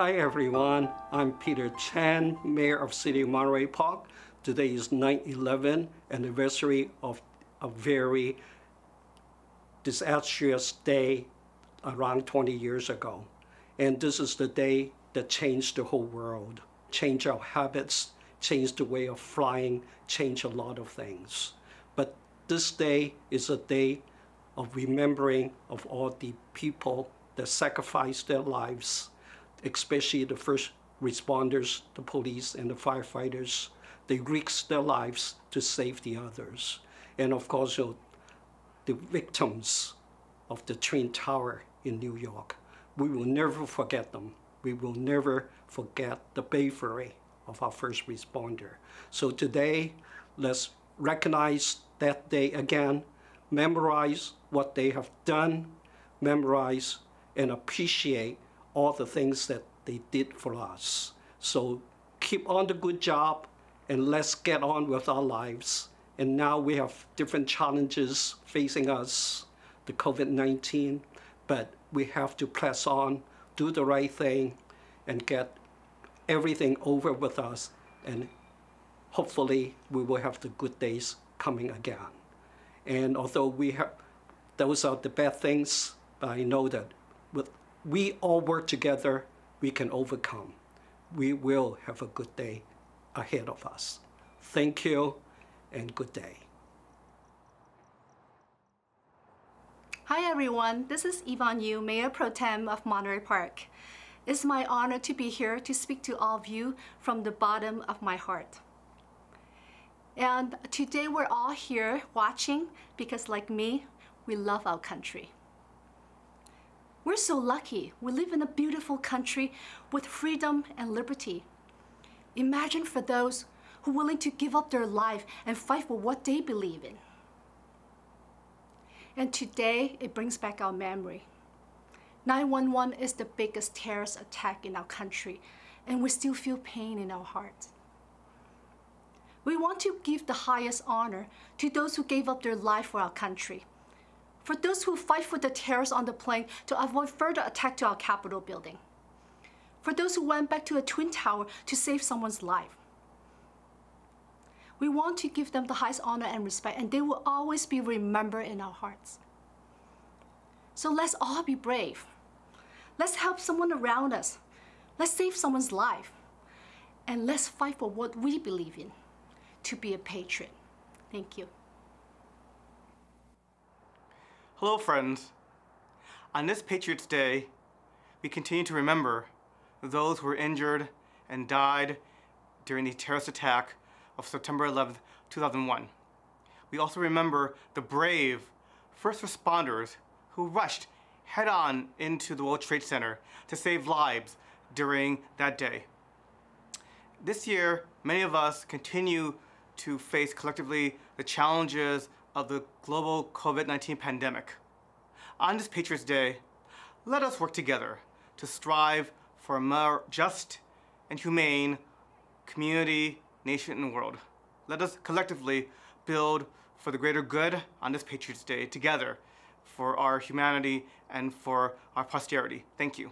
Hi everyone, I'm Peter Chan, Mayor of City of Monterey Park. Today is 9/11 anniversary of a very disastrous day around 20 years ago. And this is the day that changed the whole world, changed our habits, changed the way of flying, changed a lot of things. But this day is a day of remembering of all the people that sacrificed their lives, especially the first responders, the police and the firefighters. They risked their lives to save the others. And of course, the victims of the Twin Tower in New York. We will never forget them. We will never forget the bravery of our first responder. So today, let's recognize that day again, memorize what they have done, memorize and appreciate all the things that they did for us. So keep on the good job and let's get on with our lives. And now we have different challenges facing us, the COVID-19, but we have to press on, do the right thing, and get everything over with us. And hopefully we will have the good days coming again. And although those are the bad things, I know that we all work together, we can overcome. We will have a good day ahead of us. Thank you and good day. Hi everyone, this is Yvonne Yu, Mayor Pro Tem of Monterey Park. It's my honor to be here to speak to all of you from the bottom of my heart. And today we're all here watching because like me, we love our country. We're so lucky. We live in a beautiful country with freedom and liberty. Imagine for those who are willing to give up their life and fight for what they believe in. And today, it brings back our memory. 9/11 is the biggest terrorist attack in our country, and we still feel pain in our hearts. We want to give the highest honor to those who gave up their life for our country, for those who fight for the terrorists on the plane to avoid further attack to our Capitol building, for those who went back to a Twin Tower to save someone's life. We want to give them the highest honor and respect, and they will always be remembered in our hearts. So let's all be brave. Let's help someone around us. Let's save someone's life. And let's fight for what we believe in, to be a patriot. Thank you. Hello, friends. On this Patriots Day, we continue to remember those who were injured and died during the terrorist attack of September 11th, 2001. We also remember the brave first responders who rushed head-on into the World Trade Center to save lives during that day. This year, many of us continue to face collectively the challenges of the global COVID-19 pandemic. On this Patriots Day, let us work together to strive for a more just and humane community, nation, and world. Let us collectively build for the greater good on this Patriots Day together for our humanity and for our posterity. Thank you.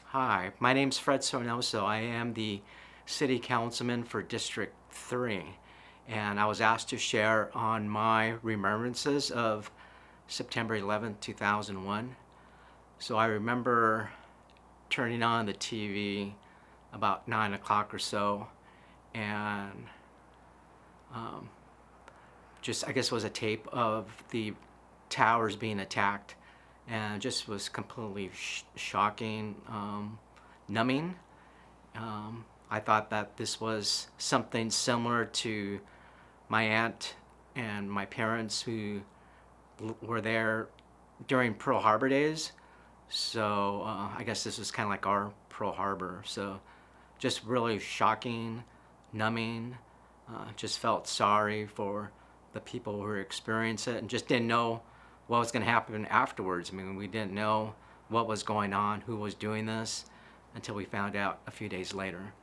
Hi, my name's Fred Sonelso. I am the City Councilman for District 3, and I was asked to share on my remembrances of September 11th, 2001. So I remember turning on the TV about 9 o'clock or so, and just, I guess it was a tape of the towers being attacked, and it just was completely shocking, numbing. I thought that this was something similar to my aunt and my parents who were there during Pearl Harbor days. So I guess this was kind of like our Pearl Harbor. So just really shocking, numbing. Just felt sorry for the people who were experiencing it and just didn't know what was going to happen afterwards. I mean, we didn't know what was going on, who was doing this, until we found out a few days later.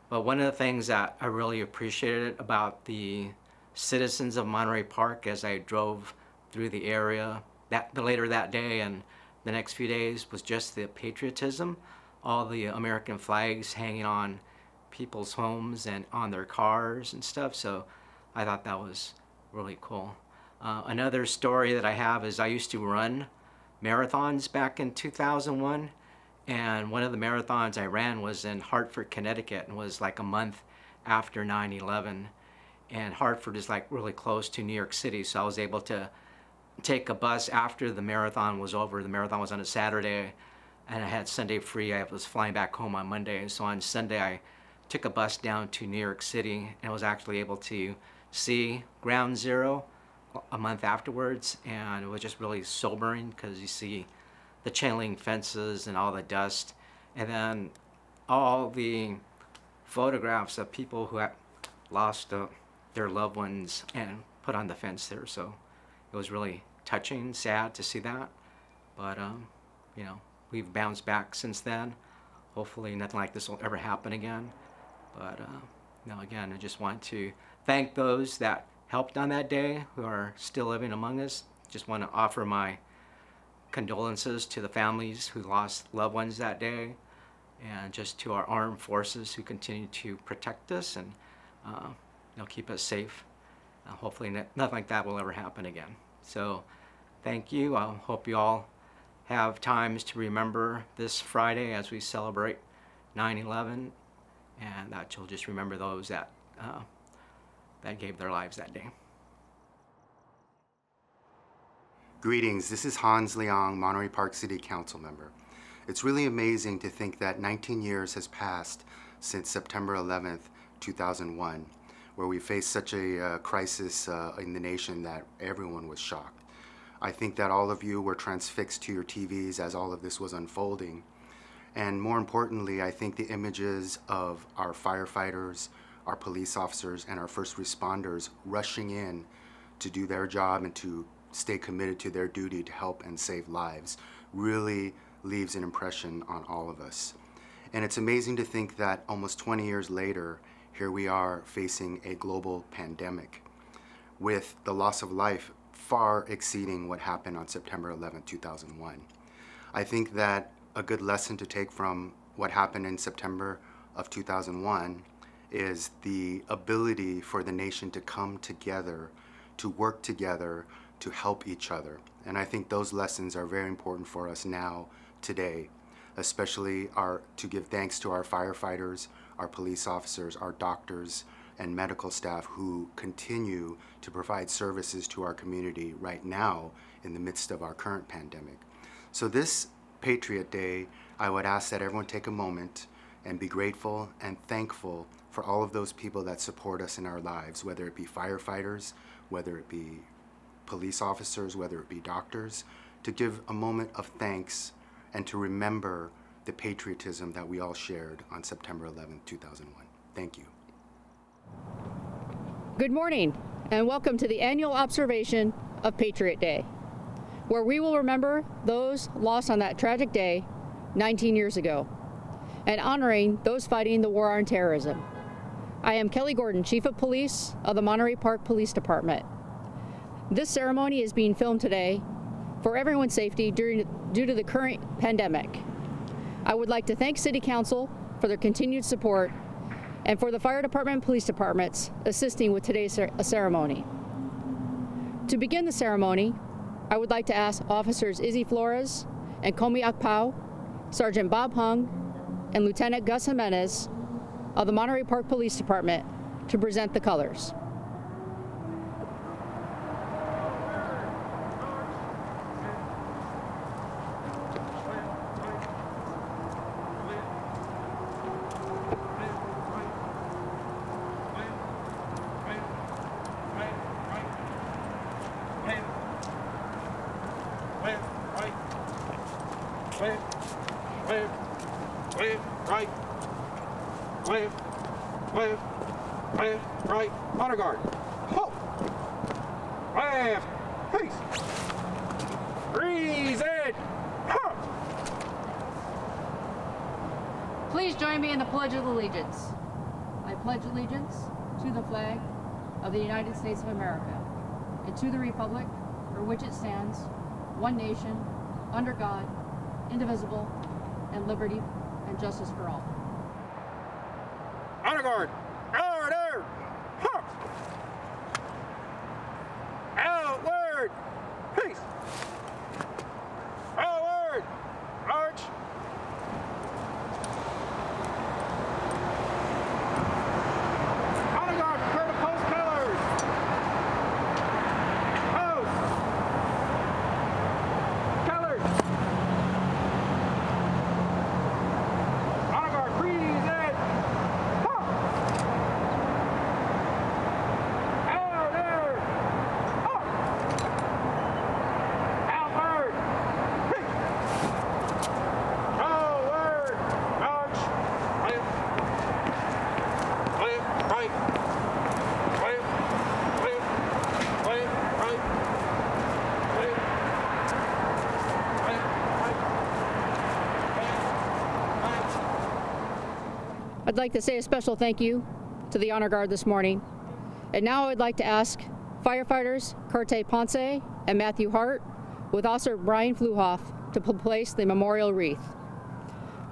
But one of the things that I really appreciated about the citizens of Monterey Park as I drove through the area later that day and the next few days was just the patriotism, all the American flags hanging on people's homes and on their cars and stuff. So I thought that was really cool. Another story that I have is I used to run marathons back in 2001, and one of the marathons I ran was in Hartford, Connecticut, and was like a month after 9/11. And Hartford is like really close to New York City, so I was able to take a bus after the marathon was over. The marathon was on a Saturday, and I had Sunday free. I was flying back home on Monday, so on Sunday I took a bus down to New York City and was actually able to see Ground Zero a month afterwards, and it was just really sobering because you see the chain link fences and all the dust, and then all the photographs of people who had lost their loved ones and put on the fence there. So it was really touching, sad to see that, but you know, we've bounced back since then. Hopefully nothing like this will ever happen again. But you know, again, I just want to thank those that helped on that day who are still living among us. Just want to offer my condolences to the families who lost loved ones that day, and just to our armed forces who continue to protect us and you know, keep us safe. Hopefully nothing like that will ever happen again. So thank you. I hope you all have times to remember this Friday as we celebrate 9/11, and that you'll just remember those that that gave their lives that day. Greetings, this is Hans Leong, Monterey Park City Council member. It's really amazing to think that 19 years has passed since September 11th, 2001, where we faced such a crisis in the nation that everyone was shocked. I think that all of you were transfixed to your TVs as all of this was unfolding. And more importantly, I think the images of our firefighters, our police officers, and our first responders rushing in to do their job and to stay committed to their duty to help and save lives really leaves an impression on all of us. And it's amazing to think that almost 20 years later, here we are facing a global pandemic with the loss of life far exceeding what happened on September 11, 2001. I think that a good lesson to take from what happened in September of 2001 is the ability for the nation to come together, to work together, to help each other. And I think those lessons are very important for us now, today, especially to give thanks to our firefighters, our police officers, our doctors, and medical staff who continue to provide services to our community right now in the midst of our current pandemic. So this Patriot Day, I would ask that everyone take a moment and be grateful and thankful for all of those people that support us in our lives, whether it be firefighters, whether it be police officers, whether it be doctors, to give a moment of thanks and to remember the patriotism that we all shared on September 11, 2001. Thank you. Good morning, and welcome to the annual observation of Patriot Day, where we will remember those lost on that tragic day 19 years ago, and honoring those fighting the war on terrorism. I am Kelly Gordon, Chief of Police of the Monterey Park Police Department. This ceremony is being filmed today for everyone's safety due to the current pandemic. I would like to thank City Council for their continued support and for the Fire Department and Police Departments assisting with today's ceremony. To begin the ceremony, I would like to ask Officers Izzy Flores and Komi Akpau, Sergeant Bob Hung, and Lieutenant Gus Jimenez of the Monterey Park Police Department to present the colors. Right, honor guard. Halt! Left, peace. Freeze it! Please join me in the Pledge of Allegiance. I pledge allegiance to the flag of the United States of America and to the republic for which it stands, one nation, under God, indivisible, and liberty and justice for all. Honor guard! Order! Huh. Outward! Peace! Forward! March! Honor guard, prepare to post colors! Post! Colors! Honor guard, freeze it! Huh. Order! Huh. Outward! Peace! Forward! March! Left! Left, right! Left, left, left, right! Left, left, right! Left, left. I'd like to say a special thank you to the Honor Guard this morning. And now I'd like to ask firefighters Carte Ponce and Matthew Hart with Officer Brian Fluhoff to place the memorial wreath.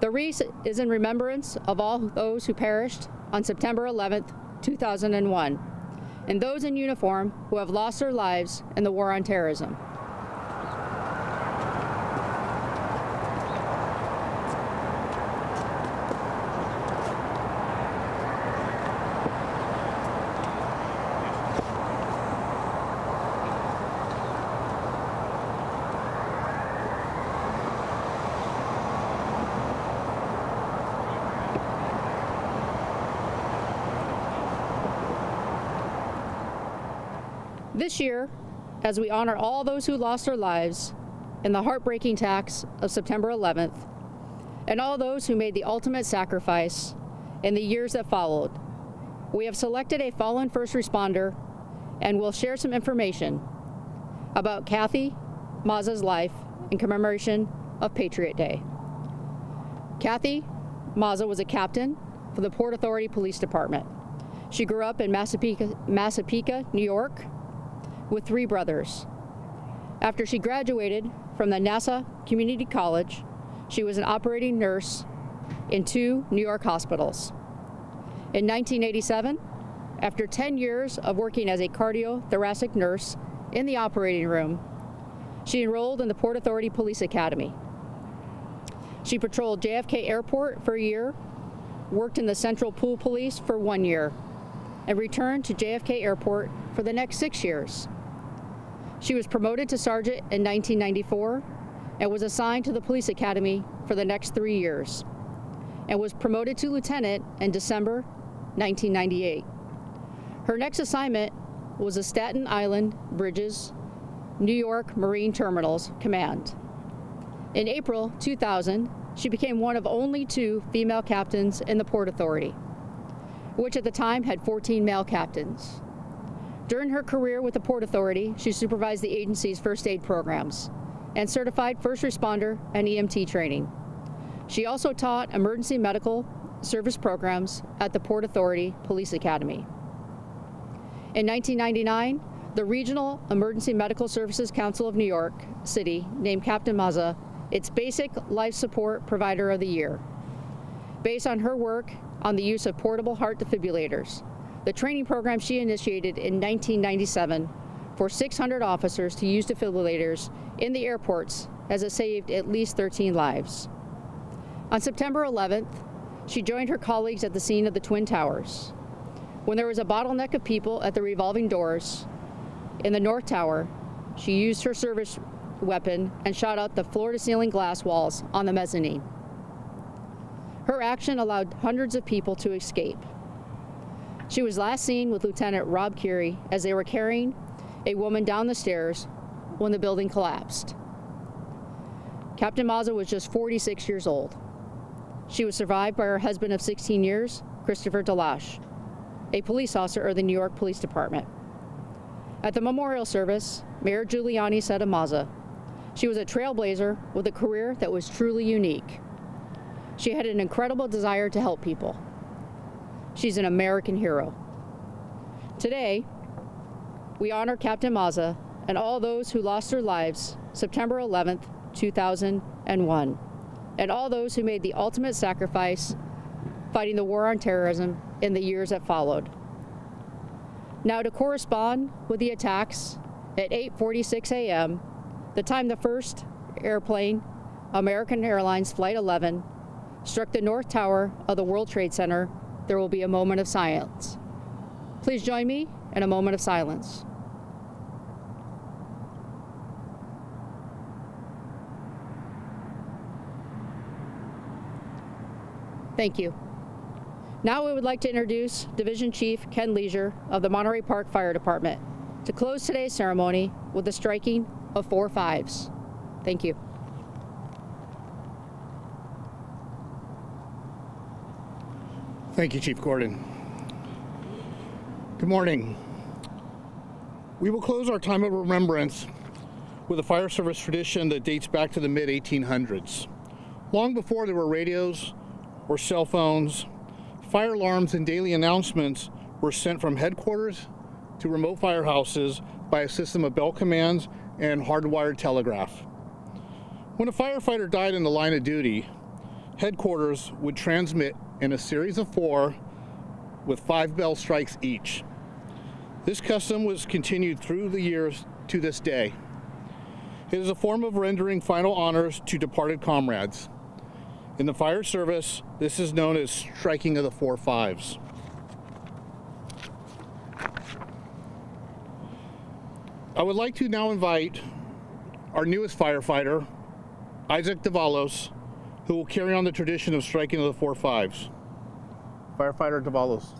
The wreath is in remembrance of all those who perished on September 11th, 2001, and those in uniform who have lost their lives in the war on terrorism. This year, as we honor all those who lost their lives in the heartbreaking attacks of September 11th, and all those who made the ultimate sacrifice in the years that followed, we have selected a fallen first responder and will share some information about Kathy Mazza's life in commemoration of Patriot Day. Kathy Mazza was a captain for the Port Authority Police Department. She grew up in Massapequa, New York, with 3 brothers. After she graduated from the NASA Community College, she was an operating nurse in 2 New York hospitals. In 1987, after 10 years of working as a cardiothoracic nurse in the operating room, she enrolled in the Port Authority Police Academy. She patrolled JFK Airport for a year, worked in the Central Pool Police for 1 year, and returned to JFK Airport for the next 6 years. She was promoted to sergeant in 1994 and was assigned to the police academy for the next 3 years, and was promoted to lieutenant in December 1998. Her next assignment was the Staten Island Bridges, New York Marine Terminals Command. In April 2000, she became one of only 2 female captains in the Port Authority, which at the time had 14 male captains. During her career with the Port Authority, she supervised the agency's first aid programs and certified first responder and EMT training. She also taught emergency medical service programs at the Port Authority Police Academy. In 1999, the Regional Emergency Medical Services Council of New York City named Captain Mazza its Basic Life Support Provider of the Year, based on her work on the use of portable heart defibrillators, the training program she initiated in 1997 for 600 officers to use defibrillators in the airports as it saved at least 13 lives. On September 11th, she joined her colleagues at the scene of the Twin Towers. When there was a bottleneck of people at the revolving doors in the North Tower, she used her service weapon and shot out the floor-to-ceiling glass walls on the mezzanine. Her action allowed hundreds of people to escape. She was last seen with Lieutenant Rob Curie as they were carrying a woman down the stairs when the building collapsed. Captain Mazza was just 46 years old. She was survived by her husband of 16 years, Christopher Delash, a police officer of the New York Police Department. At the memorial service, Mayor Giuliani said of Mazza, she was a trailblazer with a career that was truly unique. She had an incredible desire to help people. She's an American hero. Today, we honor Captain Mazza and all those who lost their lives September 11th, 2001, and all those who made the ultimate sacrifice fighting the war on terrorism in the years that followed. Now, to correspond with the attacks at 8:46 a.m., the time the first airplane, American Airlines Flight 11, struck the North Tower of the World Trade Center, there will be a moment of silence. Please join me in a moment of silence. Thank you. Now we would like to introduce Division Chief Ken Leisure of the Monterey Park Fire Department to close today's ceremony with the striking of 4 5s. Thank you. Thank you, Chief Gordon. Good morning. We will close our time of remembrance with a fire service tradition that dates back to the mid-1800s. Long before there were radios or cell phones, fire alarms and daily announcements were sent from headquarters to remote firehouses by a system of bell commands and hardwired telegraph. When a firefighter died in the line of duty, headquarters would transmit in a series of 4 with 5 bell strikes each. This custom was continued through the years to this day. It is a form of rendering final honors to departed comrades. In the fire service, this is known as striking of the 4 5s. I would like to now invite our newest firefighter, Isaac Davalos, who will carry on the tradition of striking of the 4 5s. Firefighter Davalos.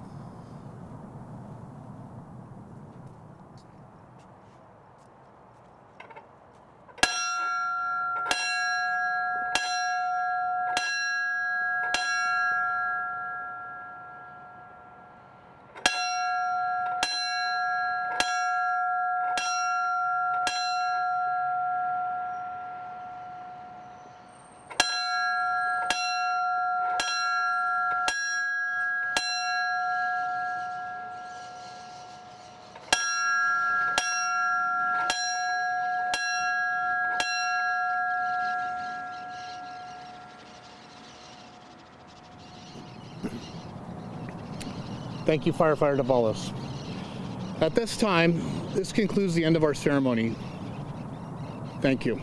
Thank you, Firefighter Davalos. At this time, this concludes the end of our ceremony. Thank you.